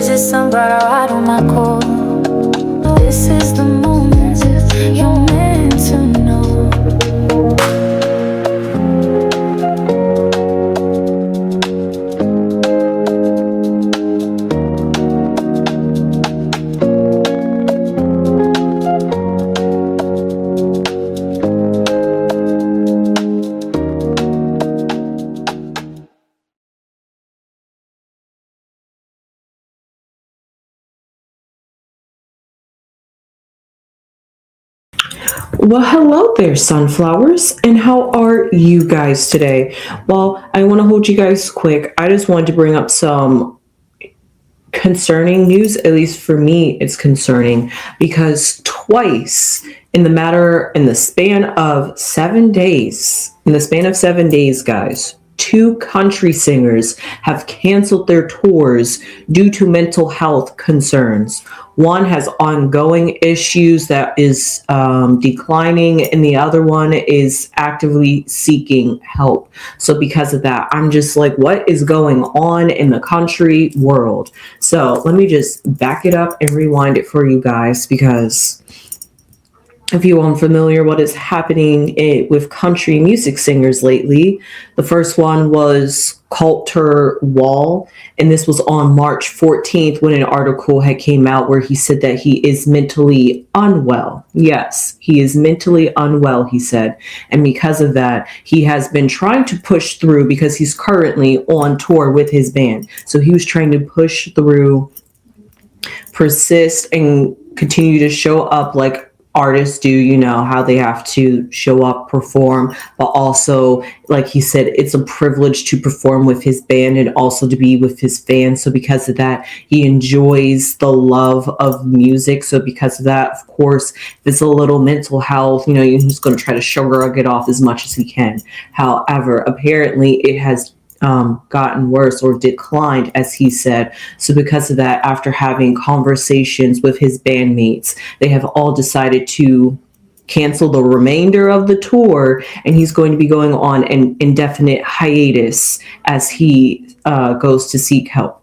Is it somebody right on my core? This is the moment you're meant to know. Well, hello there, sunflowers, and how are you guys today? Well, I want to hold you guys quick. I just wanted to bring up some concerning news. At least for me, it's concerning because twice in the span of 7 days, guys, two country singers have canceled their tours due to mental health concerns. One has ongoing issues that is declining, and the other one is actively seeking help. So because of that, I'm just like, what is going on in the country world? So let me just back it up and rewind it for you guys, because if you aren't familiar what is happening with country music singers lately, the first one was Coulter Wall, and this was on March 14th when an article had came out where he said that he is mentally unwell. Yes, he is mentally unwell, he said, and because of that, he has been trying to push through because he's currently on tour with his band. So he was trying to push through, persist, and continue to show up like artists do, you know, how they have to show up, perform, but also, like he said, it's a privilege to perform with his band and also to be with his fans. So because of that, he enjoys the love of music. So because of that, of course, if it's a little mental health, you know, he's just going to try to shrug it off as much as he can. However, apparently it has gotten worse or declined, as he said. So because of that, after having conversations with his bandmates, they have all decided to cancel the remainder of the tour, and he's going to be going on an indefinite hiatus as he goes to seek help.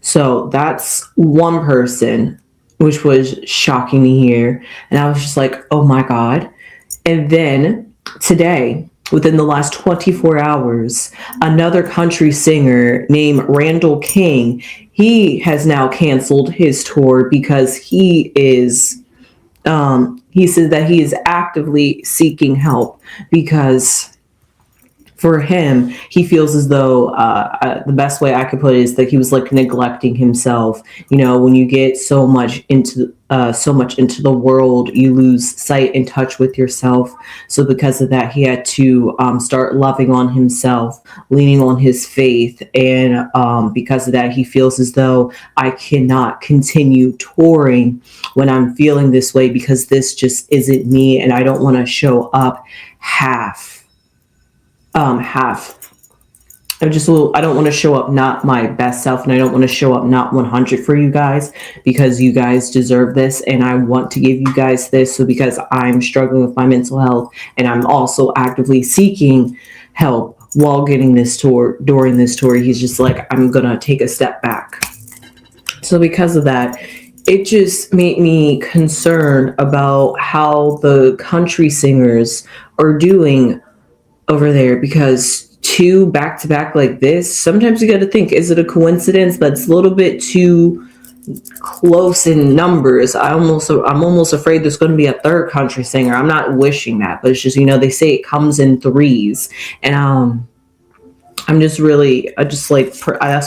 So that's one person, which was shocking to hear. And I was just like, oh my God. And then today, within the last 24 hours, another country singer named Randall King, he has now canceled his tour because he says that he is actively seeking help because for him, he feels as though the best way I could put it is that he was like neglecting himself. You know, when you get so much into the world, you lose sight and touch with yourself. So because of that, he had to start loving on himself, leaning on his faith. And because of that, he feels as though I cannot continue touring when I'm feeling this way because this just isn't me. And I don't want to show up half. I don't want to show up not my best self, and I don't want to show up not 100 for you guys because you guys deserve this, and I want to give you guys this. So because I'm struggling with my mental health and I'm also actively seeking help while getting this tour, during this tour, he's just like, I'm gonna take a step back. So because of that, it just made me concerned about how the country singers are doing over there, because two back to back like this, sometimes you got to think, is it a coincidence? That's a little bit too close in numbers. I'm almost afraid there's going to be a third country singer. I'm not wishing that, but it's just, you know, they say it comes in threes, and that's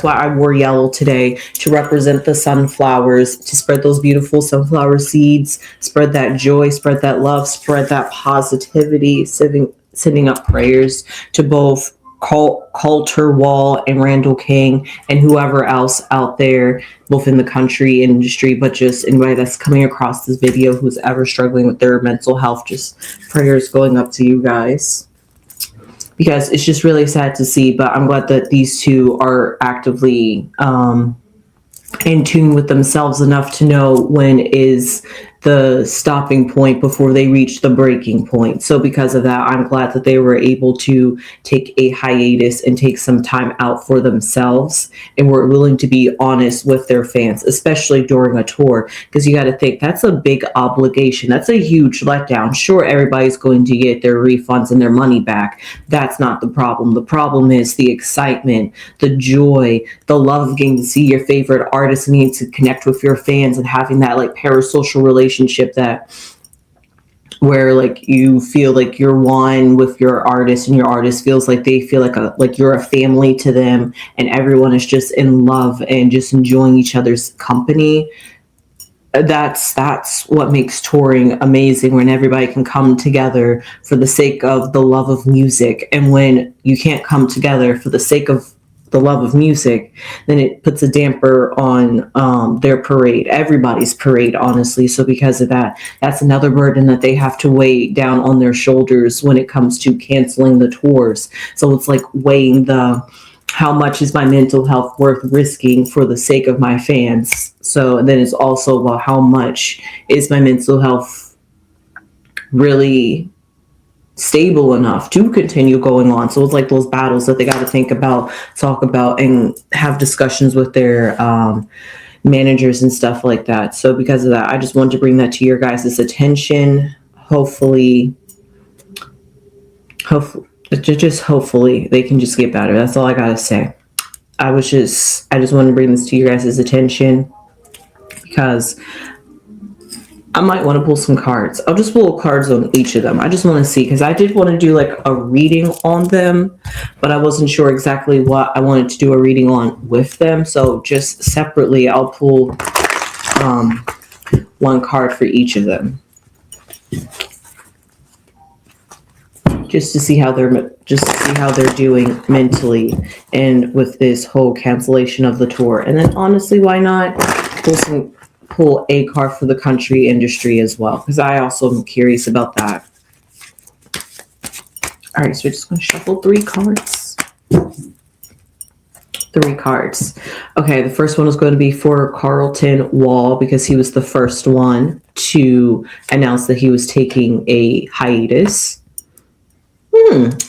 why I wore yellow today, to represent the sunflowers, to spread those beautiful sunflower seeds, spread that joy, spread that love, spread that positivity, sending up prayers to both Coulter Wall and Randall King and whoever else out there, both in the country industry, but just anybody that's coming across this video who's ever struggling with their mental health. Just prayers going up to you guys, because it's just really sad to see. But I'm glad that these two are actively in tune with themselves enough to know when is the stopping point before they reach the breaking point. So because of that, I'm glad that they were able to take a hiatus and take some time out for themselves, and were willing to be honest with their fans, especially during a tour, because you got to think that's a big obligation. That's a huge letdown. Sure, everybody's going to get their refunds and their money back. That's not the problem. The problem is the excitement, the joy, the love of getting to see your favorite artist and getting to connect with your fans and having that like parasocial relationship that where like you feel like you're one with your artist, and your artist feels like they feel like you're a family to them, and everyone is just in love and just enjoying each other's company. That's what makes touring amazing, when everybody can come together for the sake of the love of music. And when you can't come together for the sake of the love of music, then it puts a damper on their parade, everybody's parade, honestly. So because of that, that's another burden that they have to weigh down on their shoulders when it comes to canceling the tours. So it's like weighing the how much is my mental health worth risking for the sake of my fans. So then it's also about how much is my mental health really stable enough to continue going on. So it's like those battles that they got to think about, talk about, and have discussions with their managers and stuff like that. So because of that, I just wanted to bring that to your guys' attention. Hopefully they can just get better. That's all I gotta say. I just wanted to bring this to your guys' attention, because I might want to pull some cards. I'll just pull cards on each of them. I just want to see, because I did want to do like a reading on them, but I wasn't sure exactly what I wanted to do a reading on with them. So just separately, I'll pull one card for each of them, just to see how they're doing mentally, and with this whole cancellation of the tour. And then honestly, why not pull a card for the country industry as well, because I also am curious about that. All right, so we're just going to shuffle three cards. Okay, the first one is going to be for Carlton Wall, because he was the first one to announce that he was taking a hiatus.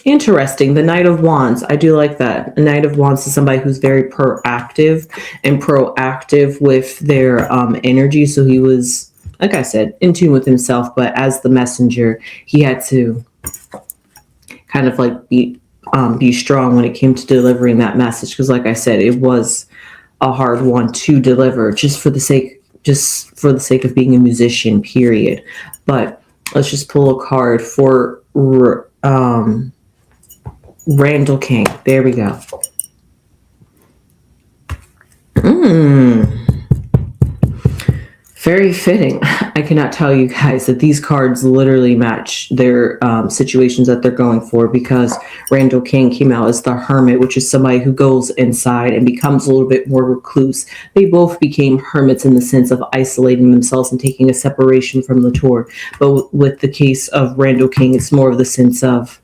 Interesting. The Knight of Wands. I do like that. The Knight of Wands is somebody who's very proactive with their energy. So he was, like I said, in tune with himself, but as the messenger, he had to kind of like be strong when it came to delivering that message. Because like I said, it was a hard one to deliver just for the sake of being a musician, period. But let's just pull a card for Randall King. There we go. Very fitting. I cannot tell you guys that these cards literally match their situations that they're going for, because Randall King came out as the Hermit, which is somebody who goes inside and becomes a little bit more recluse. They both became hermits in the sense of isolating themselves and taking a separation from the tour. But with the case of Randall King, it's more of the sense of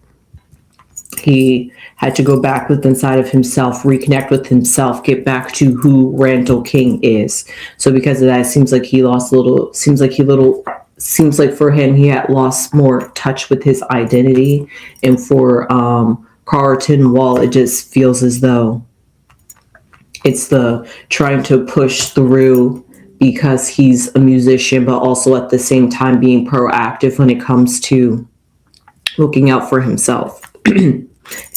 he had to go back inside of himself, reconnect with himself, get back to who Randall King is. So because of that, it seems like for him, he had lost more touch with his identity. And for Carlton Wall, it just feels as though it's the trying to push through, because he's a musician, but also at the same time being proactive when it comes to looking out for himself.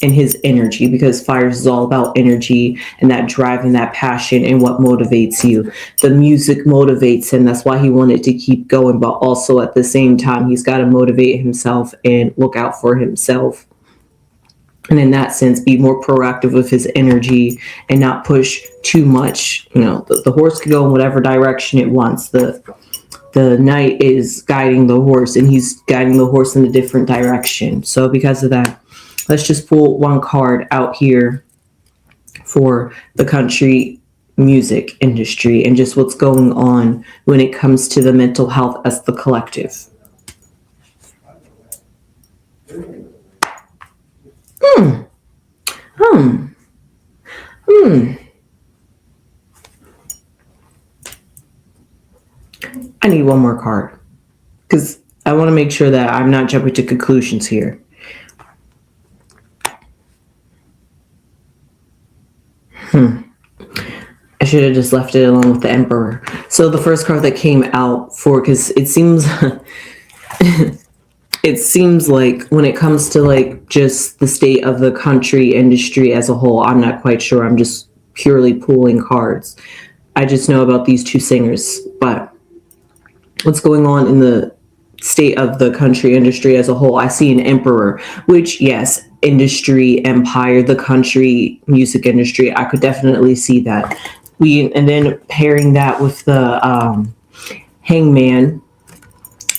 And his energy, because fires is all about energy and that drive and that passion and what motivates you. The music motivates him. That's why he wanted to keep going, but also at the same time, he's got to motivate himself and look out for himself. And in that sense, be more proactive with his energy and not push too much. You know, the horse can go in whatever direction it wants. The knight is guiding the horse, and he's guiding the horse in a different direction. So because of that, let's just pull one card out here for the country music industry and just what's going on when it comes to the mental health as the collective. I need one more card. because I want to make sure that I'm not jumping to conclusions here. I should have just left it alone with the Emperor. So the first card that came out for, because it seems it seems like when it comes to like just the state of the country industry as a whole, I'm not quite sure. I'm just purely pulling cards. I just know about these two singers, but what's going on in the state of the country industry as a whole, I see an emperor, which yes, industry, empire, the country music industry, I could definitely see that. And then pairing that with the hangman,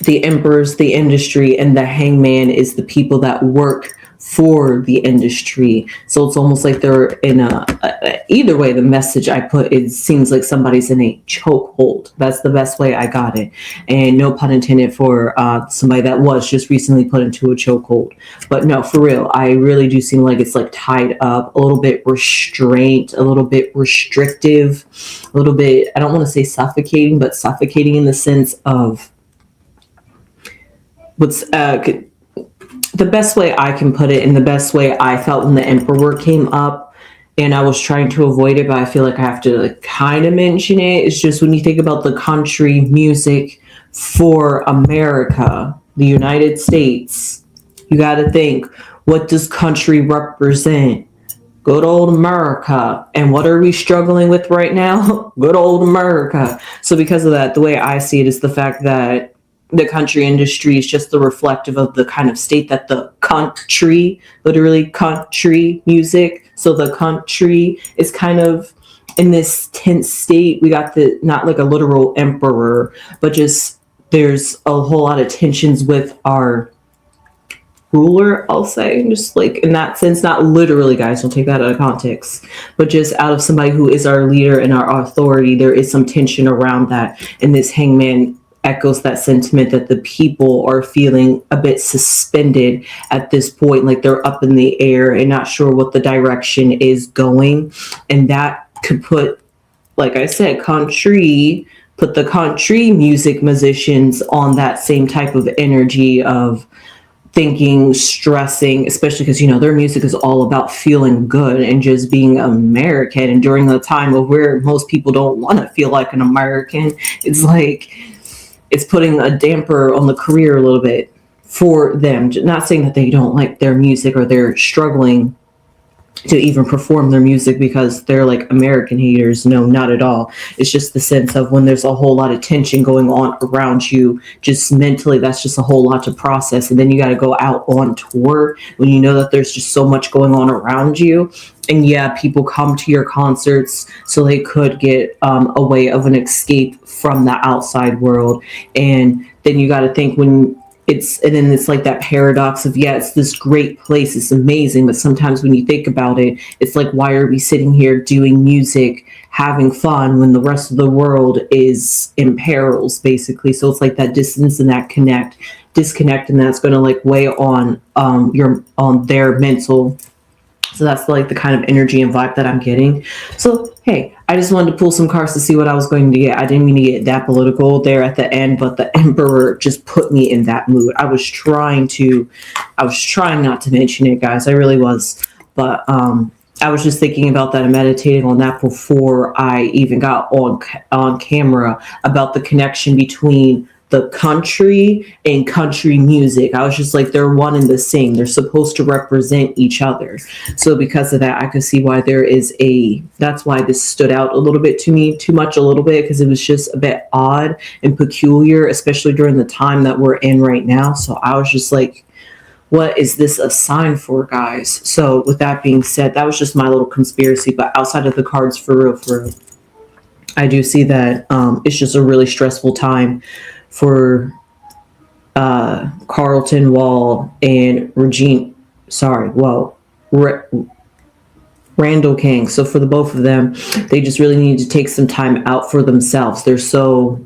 the emperor's the industry, and the hangman is the people that work for the industry. So it's almost like they're in either way, the message I put, it seems like somebody's in a chokehold. That's the best way I got it. And no pun intended for somebody that was just recently put into a chokehold. But no, for real, I really do seem like it's like tied up, a little bit restraint, a little bit restrictive, a little bit, I don't want to say suffocating, but suffocating in the sense of what's the best way I can put it, and the best way I felt when the Emperor came up, and I was trying to avoid it, but I feel like I have to like kind of mention it. It's just when you think about the country music for America, the United States, you got to think, what does country represent? Good old America. And what are we struggling with right now? Good old America. So because of that, the way I see it is the fact that the country industry is just the reflective of the kind of state that the country, literally country music. So the country is kind of in this tense state. We got the, not like a literal emperor, but just there's a whole lot of tensions with our ruler, I'll say, just like in that sense, not literally, guys, don't take that out of context, but just out of somebody who is our leader and our authority, there is some tension around that. And this hangman echoes that sentiment that the people are feeling a bit suspended at this point, like they're up in the air and not sure what the direction is going. And that could put, like I said, put the country music musicians on that same type of energy of thinking, stressing, especially because, you know, their music is all about feeling good and just being American. And during the time of where most people don't want to feel like an American, it's like, it's putting a damper on the career a little bit for them. Not saying that they don't like their music or they're struggling to even perform their music because they're like American haters. No, not at all. It's just the sense of when there's a whole lot of tension going on around you, just mentally, that's just a whole lot to process. And then you got to go out on tour when you know that there's just so much going on around you. And yeah, people come to your concerts so they could get a way of an escape from the outside world. And then you got to think when it's like that paradox of, yeah, it's this great place, it's amazing, but sometimes when you think about it, it's like, why are we sitting here doing music, having fun when the rest of the world is in perils, basically? So it's like that distance and that disconnect, and that's going to like weigh on their mental. So that's like the kind of energy and vibe that I'm getting. So, hey, I just wanted to pull some cards to see what I was going to get. I didn't mean to get that political there at the end, but the Emperor just put me in that mood. I was trying not to mention it, guys. I really was. But I was just thinking about that and meditating on that before I even got on camera about the connection between the country and country music. I was just like, they're one and the same. They're supposed to represent each other. So because of that, I could see why that's why this stood out a little bit to me, too much a little bit, because it was just a bit odd and peculiar, especially during the time that we're in right now. So I was just like, what is this a sign for, guys? So with that being said, that was just my little conspiracy. But outside of the cards, for real, I do see that it's just a really stressful time for Carlton Wall and Randall King. So for the both of them, they just really need to take some time out for themselves. They're so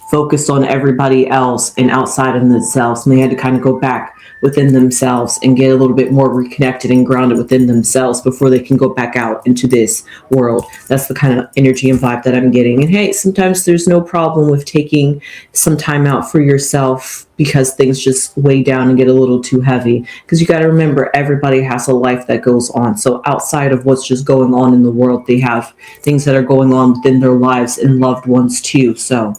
focused on everybody else and outside of themselves, and they had to kind of go back within themselves and get a little bit more reconnected and grounded within themselves before they can go back out into this world. That's the kind of energy and vibe that I'm getting. And hey, sometimes there's no problem with taking some time out for yourself because things just weigh down and get a little too heavy. Because you got to remember, everybody has a life that goes on. So outside of what's just going on in the world, they have things that are going on within their lives and loved ones too. So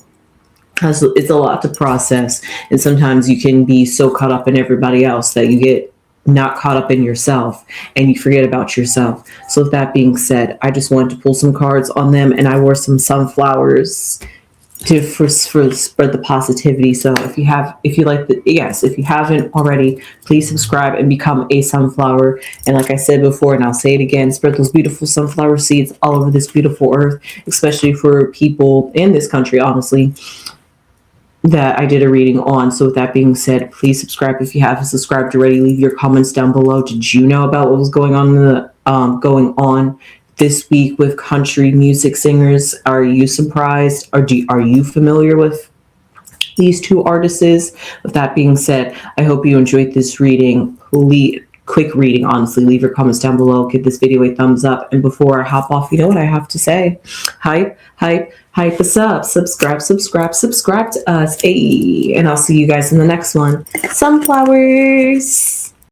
it's a lot to process. And sometimes you can be so caught up in everybody else that you get not caught up in yourself and you forget about yourself. So with that being said, I just wanted to pull some cards on them, and I wore some sunflowers for spread the positivity. So if you haven't already, please subscribe and become a sunflower. And like I said before, and I'll say it again, spread those beautiful sunflower seeds all over this beautiful earth, especially for people in this country, honestly, that I did a reading on. So with that being said, please subscribe if you haven't subscribed already. Leave your comments down below. Did you know about what was going on this week with country music singers? Are you surprised? Are you familiar with these two artists? With that being said, I hope you enjoyed this reading. Quick reading, honestly. Leave your comments down below. Give this video a thumbs up. And before I hop off, you know what I have to say. Hype us up. Subscribe to us. Hey, and I'll see you guys in the next one. Sunflowers.